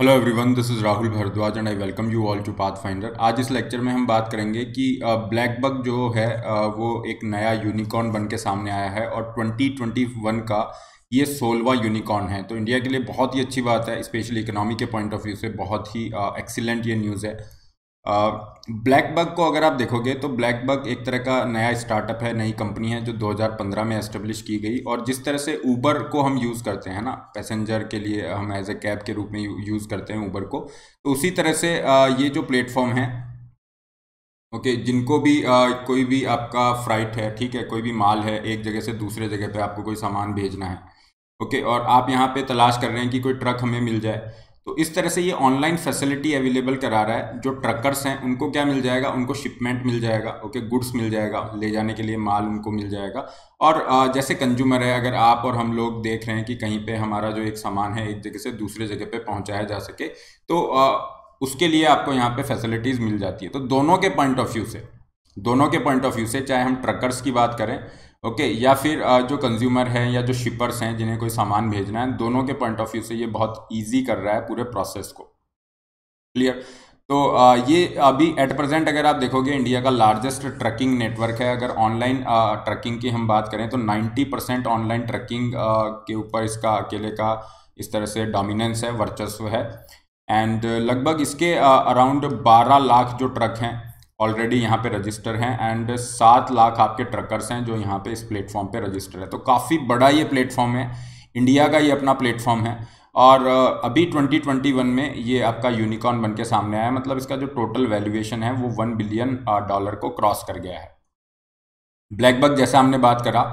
Hello everyone, this is Rahul Bhardwaj and I welcome you all to Pathfinder. आज इस lecture में हम बात करेंगे कि ब्लैक बग जो है वो एक नया यूनिकॉर्न बन के सामने आया है और 2021 का ये 16वां यूनिकॉर्न है। तो इंडिया के लिए बहुत ही अच्छी बात है, स्पेशली इकोनॉमी के पॉइंट ऑफ व्यू से बहुत ही एक्सीलेंट ये न्यूज़ है। ब्लैक बग को अगर आप देखोगे तो ब्लैक बग एक तरह का नया स्टार्टअप है, नई कंपनी है जो 2015 में एस्टेब्लिश की गई। और जिस तरह से ऊबर को हम यूज़ करते हैं ना, पैसेंजर के लिए हम एज ए कैब के रूप में यूज़ करते हैं ऊबर को, तो उसी तरह से ये जो प्लेटफॉर्म है, ओके, जिनको भी कोई भी आपका फ्राइट है, ठीक है, कोई भी माल है, एक जगह से दूसरे जगह पे आपको कोई सामान भेजना है, ओके, और आप यहाँ पे तलाश कर रहे हैं कि कोई ट्रक हमें मिल जाए, तो इस तरह से ये ऑनलाइन फैसिलिटी अवेलेबल करा रहा है। जो ट्रकर्स हैं उनको क्या मिल जाएगा, उनको शिपमेंट मिल जाएगा, ओके, गुड्स मिल जाएगा, ले जाने के लिए माल उनको मिल जाएगा। और जैसे कंज्यूमर है, अगर आप और हम लोग देख रहे हैं कि कहीं पे हमारा जो एक सामान है एक जगह से दूसरे जगह पे पहुंचाया जा सके, तो उसके लिए आपको यहाँ पे फैसिलिटीज़ मिल जाती है। तो दोनों के पॉइंट ऑफ व्यू से चाहे हम ट्रकर्स की बात करें, ओके, या फिर जो कंज्यूमर हैं या जो शिपर्स हैं जिन्हें कोई सामान भेजना है, दोनों के पॉइंट ऑफ व्यू से ये बहुत इजी कर रहा है पूरे प्रोसेस को। क्लियर? तो ये अभी एट प्रेजेंट अगर आप देखोगे इंडिया का लार्जेस्ट ट्रकिंग नेटवर्क है। अगर ऑनलाइन ट्रकिंग की हम बात करें तो 90% ऑनलाइन ट्रकिंग के ऊपर इसका अकेले का इस तरह से डोमिनेंस है, वर्चस्व है। एंड लगभग इसके अराउंड 12 लाख जो ट्रक हैं ऑलरेडी यहाँ पे रजिस्टर हैं, एंड 7 लाख आपके ट्रकर्स हैं जो यहाँ पे इस प्लेटफॉर्म पे रजिस्टर है। तो काफ़ी बड़ा ये प्लेटफॉर्म है, इंडिया का ये अपना प्लेटफॉर्म है। और अभी 2021 में ये आपका यूनिकॉर्न बन के सामने आया, मतलब इसका जो टोटल वैल्यूएशन है वो $1 बिलियन को क्रॉस कर गया है। ब्लैक बग जैसा हमने बात करा,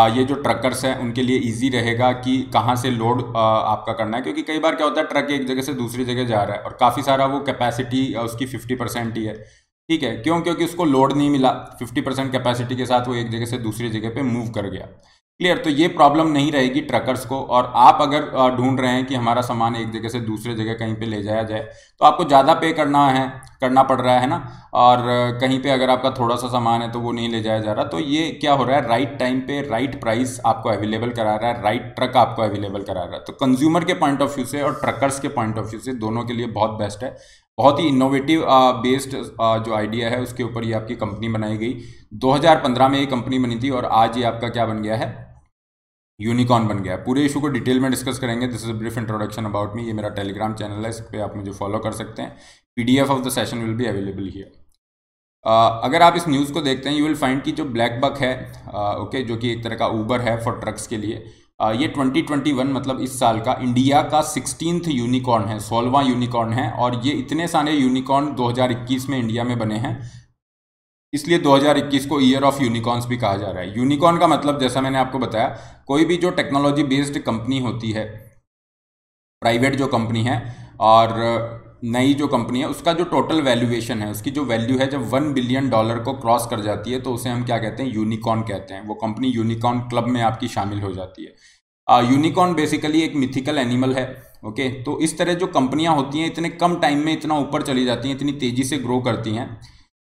ये जो ट्रकर्स हैं उनके लिए इजी रहेगा कि कहाँ से लोड आपका करना है, क्योंकि कई बार क्या होता है ट्रक एक जगह से दूसरी जगह जा रहा है और काफ़ी सारा वो कैपेसिटी उसकी 50% ही है, ठीक है, क्यों? क्योंकि उसको लोड नहीं मिला, 50% कैपेसिटी के साथ वो एक जगह से दूसरी जगह पे मूव कर गया। क्लियर? तो ये प्रॉब्लम नहीं रहेगी ट्रकर्स को। और आप अगर ढूंढ रहे हैं कि हमारा सामान एक जगह से दूसरे जगह कहीं पे ले जाया जाए, तो आपको ज़्यादा पे करना पड़ रहा है ना, और कहीं पे अगर आपका थोड़ा सा सामान है तो वो नहीं ले जाया जा रहा, तो ये क्या हो रहा है, राइट टाइम पे राइट प्राइस आपको अवेलेबल करा रहा है, राइट ट्रक आपको अवेलेबल करा रहा है। तो कंज्यूमर के पॉइंट ऑफ व्यू से और ट्रकर्स के पॉइंट ऑफ व्यू से दोनों के लिए बहुत बेस्ट है। बहुत ही इनोवेटिव बेस्ड जो आइडिया है उसके ऊपर ये आपकी कंपनी बनाई गई। 2015 में ये कंपनी बनी थी और आज ये आपका क्या बन गया है, यूनिकॉर्न बन गया है। पूरे इशू को डिटेल में डिस्कस करेंगे। This is brief introduction about me. ये मेरा टेलीग्राम चैनल है, इस पर आप मुझे फॉलो कर सकते हैं। PDF of the session will be available here. अगर आप इस न्यूज़ को देखते हैं यू विल फाइंड कि जो ब्लैक बक है, ओके, जो कि एक तरह का ऊबर है फॉर ट्रक्स के लिए, ये 2021 मतलब इस साल का इंडिया का 16th यूनिकॉर्न है, 16वां यूनिकॉर्न है। और ये इतने सारे यूनिकॉर्न 2021 में इंडिया में बने हैं, इसलिए 2021 को ईयर ऑफ यूनिकॉर्न्स भी कहा जा रहा है। यूनिकॉर्न का मतलब जैसा मैंने आपको बताया, कोई भी जो टेक्नोलॉजी बेस्ड कंपनी होती है, प्राइवेट जो कंपनी है और नई जो कंपनी है, उसका जो टोटल वैल्यूएशन है, उसकी जो वैल्यू है, जब $1 बिलियन को क्रॉस कर जाती है तो उसे हम क्या कहते हैं, यूनिकॉर्न कहते हैं। वो कंपनी यूनिकॉर्न क्लब में आपकी शामिल हो जाती है। यूनिकॉर्न बेसिकली एक मिथिकल एनिमल है, ओके। तो इस तरह जो कंपनियां होती हैं इतने कम टाइम में इतना ऊपर चली जाती हैं, इतनी तेजी से ग्रो करती हैं,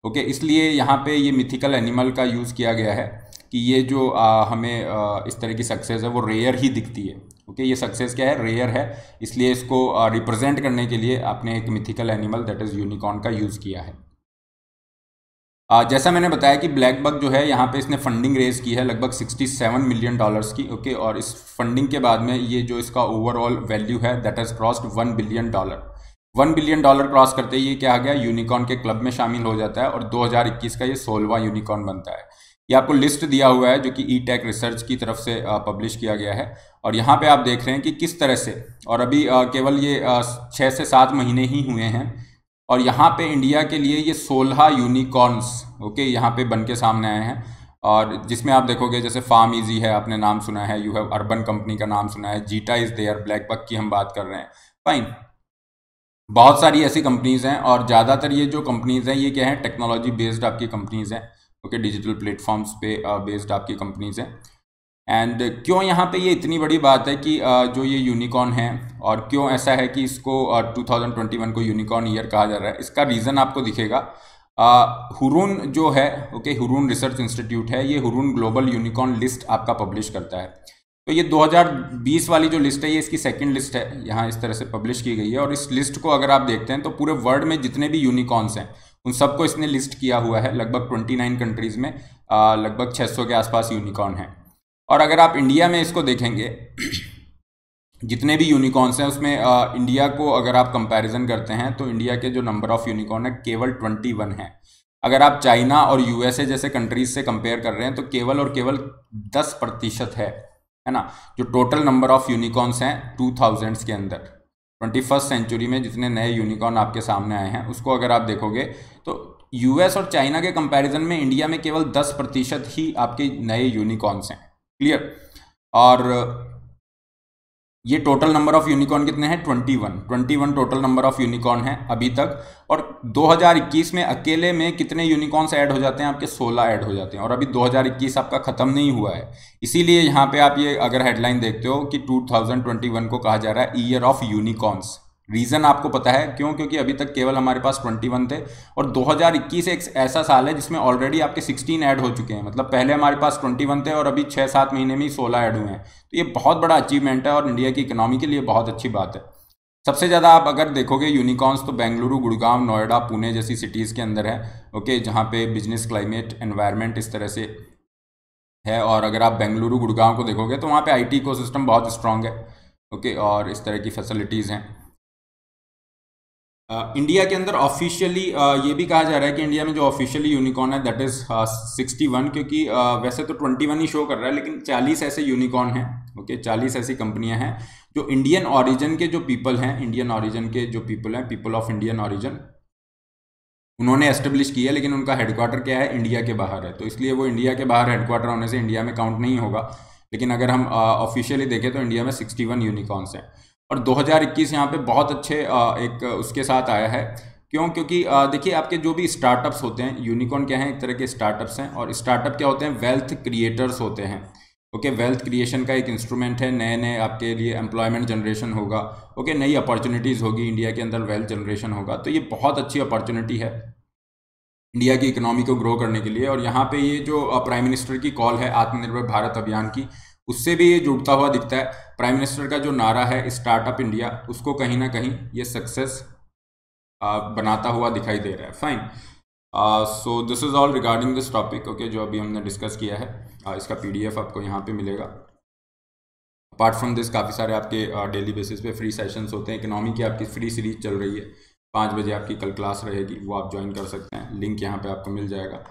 ओके, इसलिए यहाँ पे ये मिथिकल एनिमल का यूज़ किया गया है कि ये जो हमें इस तरह की सक्सेस है वो रेयर ही दिखती है, ओके। ये सक्सेस क्या है, रेयर है, इसलिए इसको रिप्रेजेंट करने के लिए आपने एक mythical animal that is unicorn का यूज़ किया है। जैसा मैंने बताया कि ब्लैक बक जो है यहाँ पे इसने फंडिंग रेज की है लगभग $67 मिलियन की, ओके। और इस फंडिंग के बाद में ये जो इसका ओवरऑल वैल्यू है that has crossed $1 billion. $1 billion cross करते ही ये क्या आ गया, यूनिकॉर्न के क्लब में शामिल हो जाता है और 2021 का ये 16वां यूनिकॉर्न बनता है। ये आपको लिस्ट दिया हुआ है जो कि ई-टेक रिसर्च की तरफ से पब्लिश किया गया है। और यहाँ पे आप देख रहे हैं कि किस तरह से, और अभी केवल ये 6 से 7 महीने ही हुए हैं, और यहाँ पे इंडिया के लिए ये 16 यूनिकॉर्न्स, ओके, यहाँ पे बन के सामने आए हैं। और जिसमें आप देखोगे जैसे फार्म इजी है, आपने नाम सुना है, यू हैव अर्बन कंपनी का नाम सुना है, zeta is there, blackbuck की हम बात कर रहे हैं, फाइन। बहुत सारी ऐसी कंपनीज हैं और ज़्यादातर ये जो कंपनीज हैं ये क्या है, टेक्नोलॉजी बेस्ड आपकी कंपनीज हैं, ओके, डिजिटल प्लेटफॉर्म्स पे बेस्ड आपकी कंपनीज हैं। एंड क्यों यहाँ पे ये इतनी बड़ी बात है कि जो ये यूनिकॉर्न है, और क्यों ऐसा है कि इसको 2021 को यूनिकॉर्न ईयर कहा जा रहा है, इसका रीज़न आपको दिखेगा। हुरून जो है, ओके, हुरून रिसर्च इंस्टीट्यूट है, ये हुरून ग्लोबल यूनिकॉर्न लिस्ट आपका पब्लिश करता है। तो ये 2020 वाली जो लिस्ट है ये इसकी सेकंड लिस्ट है, यहाँ इस तरह से पब्लिश की गई है। और इस लिस्ट को अगर आप देखते हैं तो पूरे वर्ल्ड में जितने भी यूनिकॉर्न्स हैं उन सबको इसने लिस्ट किया हुआ है। लगभग 29 कंट्रीज़ में लगभग 600 के आसपास यूनिकॉर्न है। और अगर आप इंडिया में इसको देखेंगे जितने भी यूनिकॉर्न्स हैं उसमें इंडिया को अगर आप कंपैरिजन करते हैं तो इंडिया के जो नंबर ऑफ यूनिकॉर्न है केवल 21 है। अगर आप चाइना और यूएसए जैसे कंट्रीज से कंपेयर कर रहे हैं तो केवल और केवल 10% है ना। जो टोटल नंबर ऑफ यूनिकॉर्न्स हैं 2000s के अंदर 21st सेंचुरी में जितने नए यूनिकॉर्न आपके सामने आए हैं उसको अगर आप देखोगे तो यूएस और चाइना के कंपैरिजन में इंडिया में केवल 10% ही आपके नए यूनिकॉर्न्स हैं। क्लियर। और ये टोटल नंबर ऑफ यूनिकॉर्न कितने हैं 21 टोटल नंबर ऑफ यूनिकॉर्न है अभी तक। और 2021 में अकेले में कितने यूनिकॉर्न्स ऐड हो जाते हैं आपके 16 ऐड हो जाते हैं। और अभी 2021 आपका ख़त्म नहीं हुआ है, इसीलिए यहाँ पे आप ये अगर हेडलाइन देखते हो कि 2021 को कहा जा रहा है ईयर ऑफ यूनिकॉर्न्स। रीज़न आपको पता है क्यों? क्योंकि अभी तक केवल हमारे पास 21 थे और 2021 एक ऐसा साल है जिसमें ऑलरेडी आपके 16 ऐड हो चुके हैं। मतलब पहले हमारे पास 21 थे और अभी 6-7 महीने में ही 16 ऐड हुए हैं। तो ये बहुत बड़ा अचीवमेंट है और इंडिया की इकोनॉमी के लिए बहुत अच्छी बात है। सबसे ज़्यादा आप अगर देखोगे यूनिकॉर्न्स तो बेंगलुरु, गुड़गांव, नोएडा, पुणे जैसी सिटीज़ के अंदर है। ओके, जहाँ पे बिजनेस क्लाइमेट एनवायरनमेंट इस तरह से है। और अगर आप बेंगलुरु, गुड़गांव को देखोगे तो वहाँ पे आईटी इकोसिस्टम बहुत स्ट्रांग है। ओके, और इस तरह की फैसिलिटीज़ हैं। इंडिया के अंदर ऑफिशियली ये भी कहा जा रहा है कि इंडिया में जो ऑफिशियली यूनिकॉर्न है दैट इज़ 61, क्योंकि वैसे तो 21 ही शो कर रहा है लेकिन 40 ऐसे यूनिकॉर्न हैं। ओके, 40 ऐसी कंपनियां हैं जो इंडियन ऑरिजिन के जो पीपल हैं, इंडियन ऑरिजिन के जो पीपल हैं, पीपल ऑफ इंडियन ऑरिजिन, उन्होंने एस्टेब्लिश किया है। लेकिन उनका हेडक्वार्टर क्या है? इंडिया के बाहर है, तो इसलिए वो इंडिया के बाहर हेडक्वार्टर होने से इंडिया में काउंट नहीं होगा। लेकिन अगर हम ऑफिशियली देखें तो इंडिया में 61 यूनिकॉर्न्स हैं। और 2021 यहाँ पे बहुत अच्छे एक उसके साथ आया है। क्यों? क्योंकि देखिए आपके जो भी स्टार्टअप्स होते हैं, यूनिकॉर्न क्या है? एक तरह के स्टार्टअप्स हैं। और स्टार्टअप क्या होते हैं? वेल्थ क्रिएटर्स होते हैं। ओके, वेल्थ क्रिएशन का एक इंस्ट्रूमेंट है। नए नए आपके लिए एम्प्लॉयमेंट जनरेशन होगा। ओके, नई अपॉर्चुनिटीज़ होगी, इंडिया के अंदर वेल्थ जनरेशन होगा। तो ये बहुत अच्छी अपॉर्चुनिटी है इंडिया की इकोनॉमी को ग्रो करने के लिए। और यहाँ पे ये जो प्राइम मिनिस्टर की कॉल है आत्मनिर्भर भारत अभियान की, उससे भी ये जुड़ता हुआ दिखता है। प्राइम मिनिस्टर का जो नारा है स्टार्टअप इंडिया, उसको कहीं ना कहीं ये सक्सेस बनाता हुआ दिखाई दे रहा है। Fine, so this is all regarding this topic. Okay, जो अभी हमने डिस्कस किया है इसका PDF आपको यहाँ पे मिलेगा। अपार्ट फ्रॉम दिस काफ़ी सारे आपके डेली बेसिस पे फ्री सेशंस होते हैं। इकोनॉमी की आपकी फ्री सीरीज चल रही है, 5 बजे आपकी कल क्लास रहेगी, वो आप ज्वाइन कर सकते हैं। लिंक यहाँ पे आपको मिल जाएगा।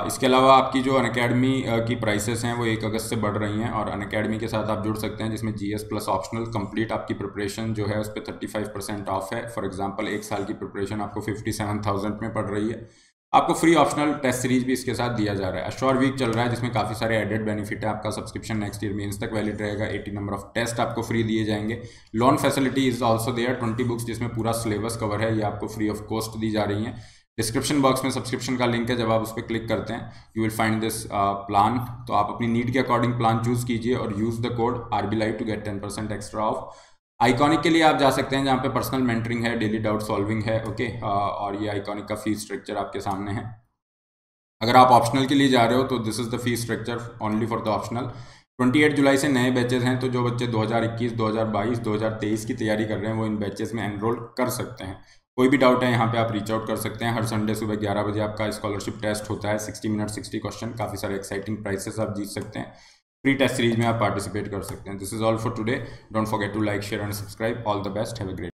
इसके अलावा आपकी जो अनअकैडमी की प्राइसेस हैं वो 1 अगस्त से बढ़ रही हैं और अनअकैडमी के साथ आप जुड़ सकते हैं, जिसमें GS प्लस ऑप्शनल कंप्लीट आपकी प्रिपरेशन जो है उस पर 35% ऑफ है। फॉर एग्जांपल 1 साल की प्रिपरेशन आपको 57,000 में पड़ रही है। आपको फ्री ऑप्शनल टेस्ट सीरीज भी इसके साथ दिया जा रहा है। अश्योर वीक चल रहा है जिसमें काफ़ी सारे एडेड बेनिफिट है। आपका सब्सक्रिप्शन नेक्स्ट ईयर मेंस तक वैलिड रहेगा। 80 नंबर ऑफ टेस्ट आपको फ्री दिए जाएंगे। Loan facility is also there. 20 books जिसमें पूरा सिलेबस कवर है, ये आपको फ्री ऑफ कॉस्ट दी जा रही हैं। डिस्क्रिप्शन बॉक्स में सब्सक्रिप्शन का लिंक है, जब आप उस पर क्लिक करते हैं you will find this plan. तो आप अपनी नीड के अकॉर्डिंग प्लान चूज कीजिए और use the code RB Live to get 10% extra off. Iconic के लिए आप जा सकते हैं जहाँ पे पर्सनल मेंटरिंग है, डेली डाउट सॉल्विंग है। ओके, और ये आइकॉनिक का फीस स्ट्रक्चर आपके सामने है। अगर आप ऑप्शनल के लिए जा रहे हो तो this is the fees structure only for the optional. 28 जुलाई से नए बैचेज हैं, तो जो बच्चे 2021, 2022, 2023 की तैयारी कर रहे हैं वो इन बैचेज में एनरोल कर सकते हैं। कोई भी डाउट है यहाँ पे आप रीच आउट कर सकते हैं। हर संडे सुबह 11 बजे आपका स्कॉलरशिप टेस्ट होता है। 60 मिनट 60 क्वेश्चन, काफ़ी सारे एक्साइटिंग प्राइसेस आप जीत सकते हैं। फ्री टेस्ट सीरीज में आप पार्टिसिपेट कर सकते हैं। This is all for today. Don't forget to like, share and subscribe. All the best, have a great